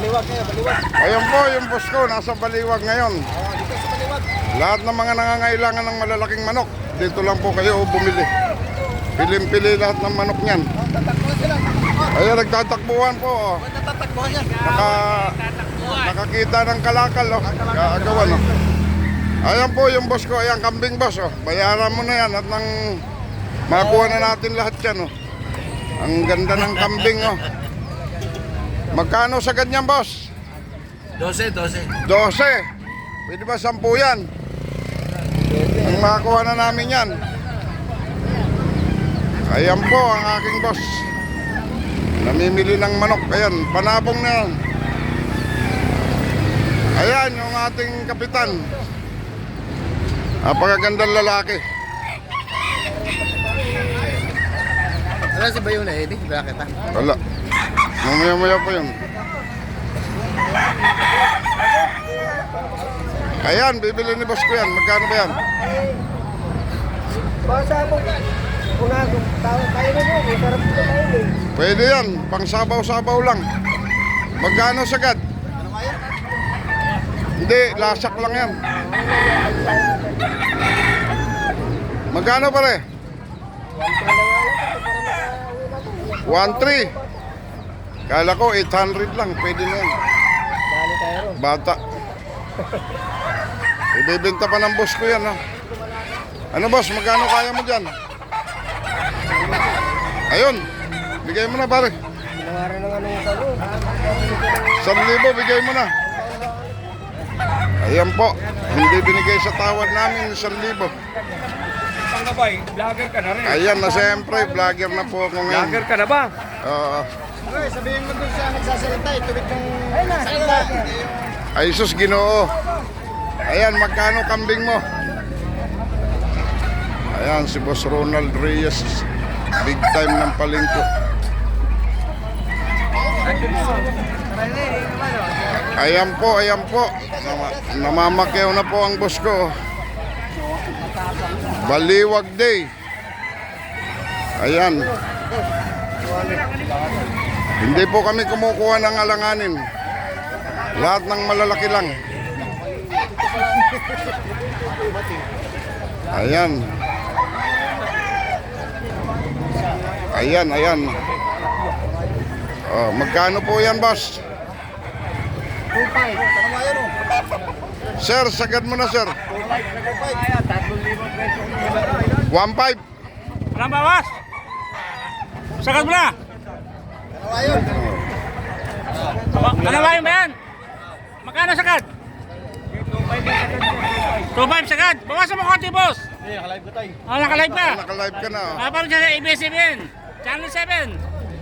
Baliwag kayo, baliwag. Ayun po, yung boss ko, nasa Baliwag ngayon. Dito sa baliwag. Lahat ng mga nangangailangan ng malalaking manok, dito lang po kayo bumili. Pilim-pili lahat ng manok niyan. Tatakbuhan sila. Ayun, nagtatakbuhan po. Oh. Tatakbuhan yan. Nakakita ng kalakal, oh. Kaagawan, oh. Ayan po yung boss ko, ayan, kambing boss, oh. Bayaran mo na yan at nang makuha na natin lahat yan, oh. Ang ganda ng kambing, oh. Magkano sa ganyan, boss? 12. 12. Pwede ba 10 yan? Ang makuha na namin yan. Ayan po ang aking boss. Namimili ng manok. Ayan, panabong na yan. Ayan yung ating kapitan. Napakagandang lalaki. Ano si Bayo na eh? Bakit ah? Wala. Mamaya-maya po yun. Ayan, bibili ni boss ko yan. Magkano ba yan? Basa po. Kung tayo na mo, masarap po tayo eh. Pwede yan, pang sabaw-sabaw lang. Magkano sagad? Hindi, lasak lang yan. Magkano pare? 1.3. Kala ko 800 lang, pwede na yan. Dali tayo ron. Bata. Ibibenta pa ng boss ko yan, ha? Ano boss, magkano kaya mo dyan? Ayun, bigay mo na pare. Ginawaran ng ano yung talo. 1,000 bigay mo na. Ayan po, hindi binigay sa tawad namin 1,000. Pangabay, vlogger ka na rin. Ayan na siyempre, vlogger na po ako ngayon. Vlogger ka na ba? Oo. Okay, sabihin mo dun siya nagsasalita eh. Tuwid ng salita. Ay sus, Ginoo. Ayan, magkano kambing mo? Ayan, si Boss Ronald Reyes. Big time ng palengke. Ayan po, ayan po. Namamakyaw na po ang boss ko. Baliwag Day. Ayan. Hindi po kami kumukuha ng alanganin. Lahat ng malalaki lang. Ayan. Ayan, ayan. Oh, magkano po yan, boss? 2.5. Ano ba yan oh? Sir, sagad mo na, sir. 1.5. Walang bawas! Sagad mo na! Ano ba yun? Ano ba yun ba yan? Magkano sagad? 2.5 sagad! Bawasan mo konti, boss! Hindi, nakalive ko tayo. Oh, nakalive ka! Naka-live ka na. Oh. Parang dyan sa ABS-CBN, Channel 7.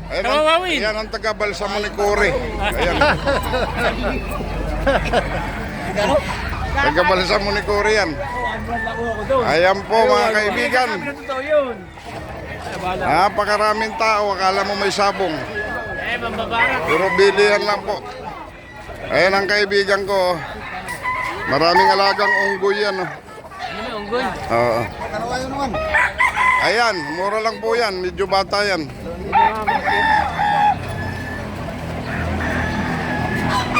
Ayan Tawawawin. ayan ang taga-Balsamo ni Cory. Ayan. Taga-Balsamo ni Cory yan. Ayan po mga kaibigan. Napakaraming tao. Akala mo may sabong. Eh, mambabarak. Puro bilihan lang po. Ayan ang kaibigan ko. Maraming alagang unggoy yan. Oh. Ano may unggoy? Oo. Ano ba yun naman? Ayan, mura lang po yan. Medyo bata yan.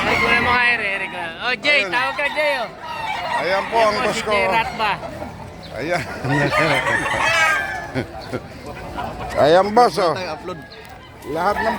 Eric, wala mo nga, Eric. Oh, Jay, Ayun. tawag ka, Jay, oh. Ayan po ang boss Si ko. Jay Ratba. Ayan. Ayan boss, oh. Tayo upload. Lahat ng